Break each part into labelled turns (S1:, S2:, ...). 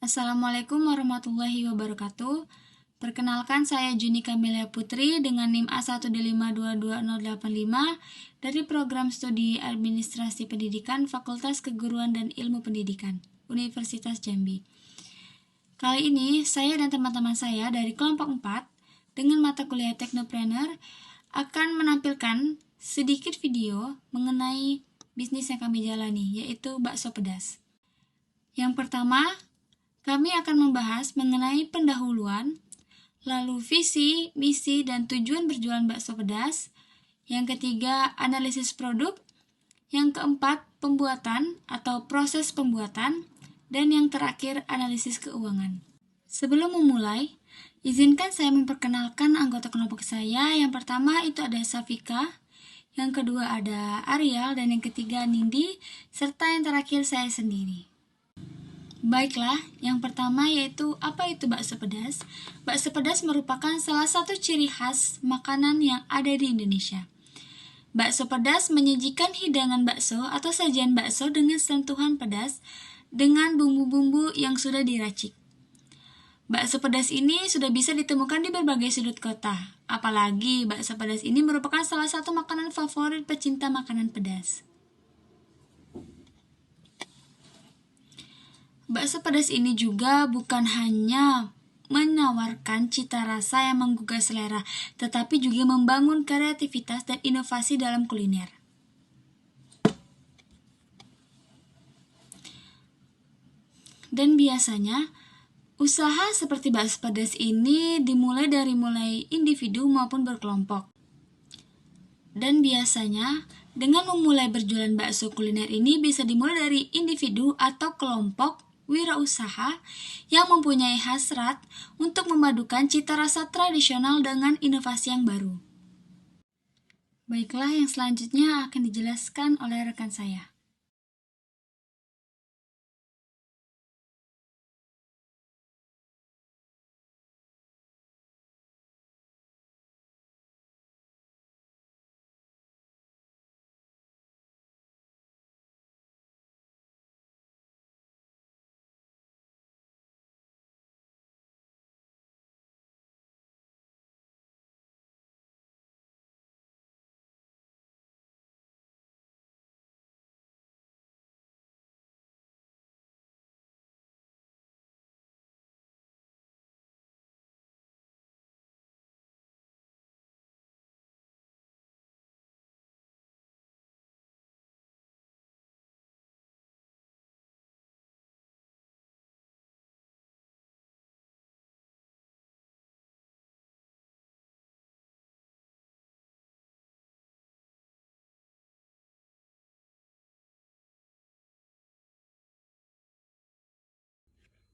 S1: Assalamualaikum warahmatullahi wabarakatuh. Perkenalkan saya Juni Kamelia Putri dengan NIM A1D5222085 dari Program Studi Administrasi Pendidikan Fakultas Keguruan dan Ilmu Pendidikan, Universitas Jambi. Kali ini saya dan teman-teman saya dari kelompok 4 dengan mata kuliah Teknopreneur akan menampilkan sedikit video mengenai bisnis yang kami jalani, yaitu bakso pedas. Yang pertama, kami akan membahas mengenai pendahuluan, lalu visi, misi, dan tujuan berjualan bakso pedas. Yang ketiga, analisis produk. Yang keempat, pembuatan atau proses pembuatan. Dan yang terakhir, analisis keuangan. Sebelum memulai, izinkan saya memperkenalkan anggota kelompok saya. Yang pertama itu ada Safika, yang kedua ada Ariel, dan yang ketiga Nindi, serta yang terakhir saya sendiri. Baiklah, yang pertama yaitu apa itu bakso pedas? Bakso pedas merupakan salah satu ciri khas makanan yang ada di Indonesia. Bakso pedas menyajikan hidangan bakso atau sajian bakso dengan sentuhan pedas dengan bumbu-bumbu yang sudah diracik. Bakso pedas ini sudah bisa ditemukan di berbagai sudut kota. Apalagi bakso pedas ini merupakan salah satu makanan favorit pecinta makanan pedas. Bakso pedas ini juga bukan hanya menawarkan cita rasa yang menggugah selera, tetapi juga membangun kreativitas dan inovasi dalam kuliner. Dan biasanya, usaha seperti bakso pedas ini dimulai dari individu maupun berkelompok. Dan biasanya, dengan memulai berjualan bakso kuliner ini bisa dimulai dari individu atau kelompok wirausaha yang mempunyai hasrat untuk memadukan cita rasa tradisional dengan inovasi yang baru. Baiklah, yang selanjutnya akan dijelaskan oleh rekan saya.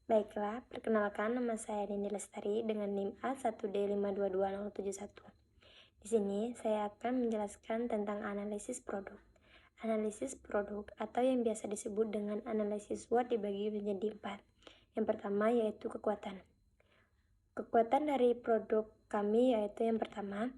S2: Baiklah, perkenalkan nama saya Nindi Lestari dengan NIM A1D5222071. Di sini saya akan menjelaskan tentang analisis produk. Analisis produk atau yang biasa disebut dengan analisis SWOT dibagi menjadi 4. Yang pertama yaitu kekuatan. Kekuatan dari produk kami yaitu yang pertama,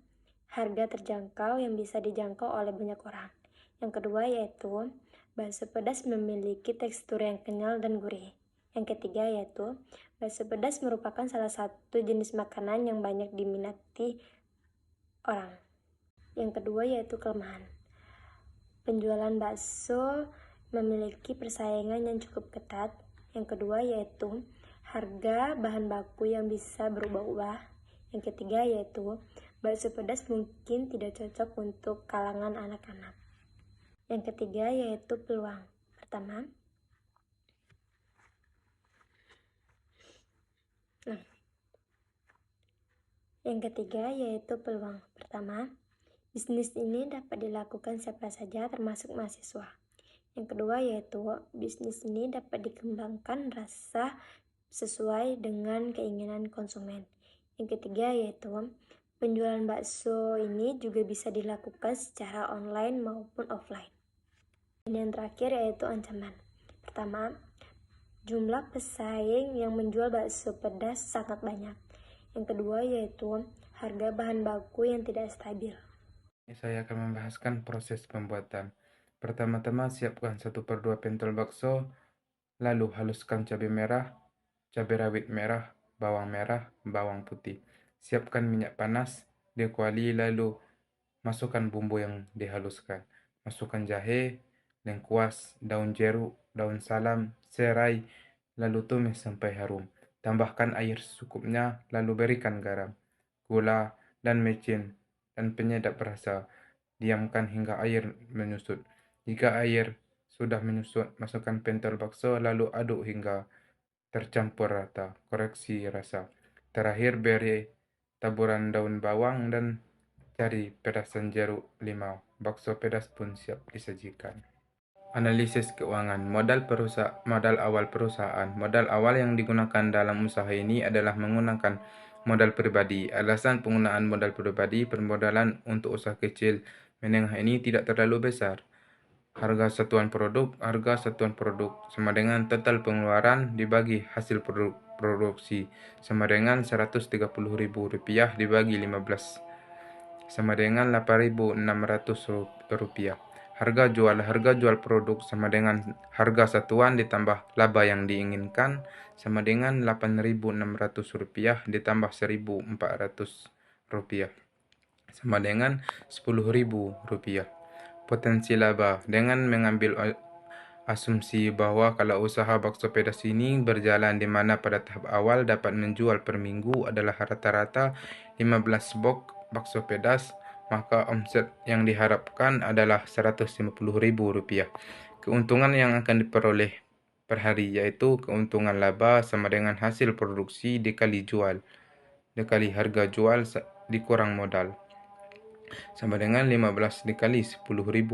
S2: harga terjangkau yang bisa dijangkau oleh banyak orang. Yang kedua yaitu bakso pedas memiliki tekstur yang kenyal dan gurih. Yang ketiga yaitu bakso pedas merupakan salah satu jenis makanan yang banyak diminati orang. Yang kedua yaitu kelemahan. Penjualan bakso memiliki persaingan yang cukup ketat. Yang kedua yaitu harga bahan baku yang bisa berubah-ubah. Yang ketiga yaitu bakso pedas mungkin tidak cocok untuk kalangan anak-anak. Yang ketiga yaitu peluang. Yang ketiga yaitu peluang. Pertama, bisnis ini dapat dilakukan siapa saja termasuk mahasiswa. Yang kedua yaitu bisnis ini dapat dikembangkan rasa sesuai dengan keinginan konsumen. Yang ketiga yaitu penjualan bakso ini juga bisa dilakukan secara online maupun offline. Dan yang terakhir yaitu ancaman. Pertama, jumlah pesaing yang menjual bakso pedas sangat banyak. Yang kedua yaitu harga bahan baku yang tidak stabil.
S3: Saya akan membahaskan proses pembuatan. Pertama-tama siapkan 1/2 pentol bakso, lalu haluskan cabai merah, cabai rawit merah, bawang putih. Siapkan minyak panas, dikuali lalu masukkan bumbu yang dihaluskan. Masukkan jahe, lengkuas, daun jeruk, daun salam, serai, lalu tumis sampai harum. Tambahkan air secukupnya, lalu berikan garam, gula, dan micin, dan penyedap rasa. Diamkan hingga air menyusut. Jika air sudah menyusut, masukkan pentol bakso, lalu aduk hingga tercampur rata. Koreksi rasa. Terakhir beri taburan daun bawang dan cari pedasan jeruk limau. Bakso pedas pun siap disajikan. Analisis keuangan. Modal awal perusahaan. Modal awal yang digunakan dalam usaha ini adalah menggunakan modal pribadi. Alasan penggunaan modal pribadi, permodalan untuk usaha kecil menengah ini tidak terlalu besar. Harga satuan produk sama dengan total pengeluaran dibagi hasil produksi sama dengan Rp130.000 dibagi 15 sama dengan Rp8.600. Harga jual produk sama dengan harga satuan ditambah laba yang diinginkan sama dengan Rp8.600 ditambah Rp1.400 sama dengan Rp10.000. Potensi laba dengan mengambil asumsi bahwa kalau usaha bakso pedas ini berjalan di mana pada tahap awal dapat menjual per minggu adalah rata-rata 15 box bakso pedas, maka omset yang diharapkan adalah Rp150.000. Keuntungan yang akan diperoleh per hari yaitu keuntungan laba sama dengan hasil produksi dikali harga jual dikurang modal, sama dengan 15 dikali Rp10.000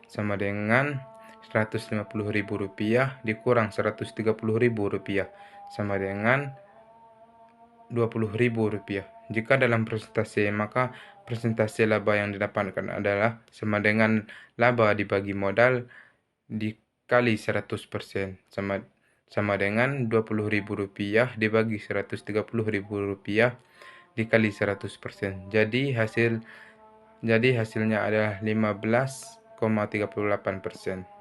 S3: sama dengan Rp150.000 dikurang Rp130.000 sama dengan Rp20.000. Jika dalam presentasi, maka presentasi laba yang didapatkan adalah sama dengan laba dibagi modal dikali 100% sama dengan Rp20.000 dibagi Rp130.000 dikali 100%. Jadi hasilnya adalah 15,38%.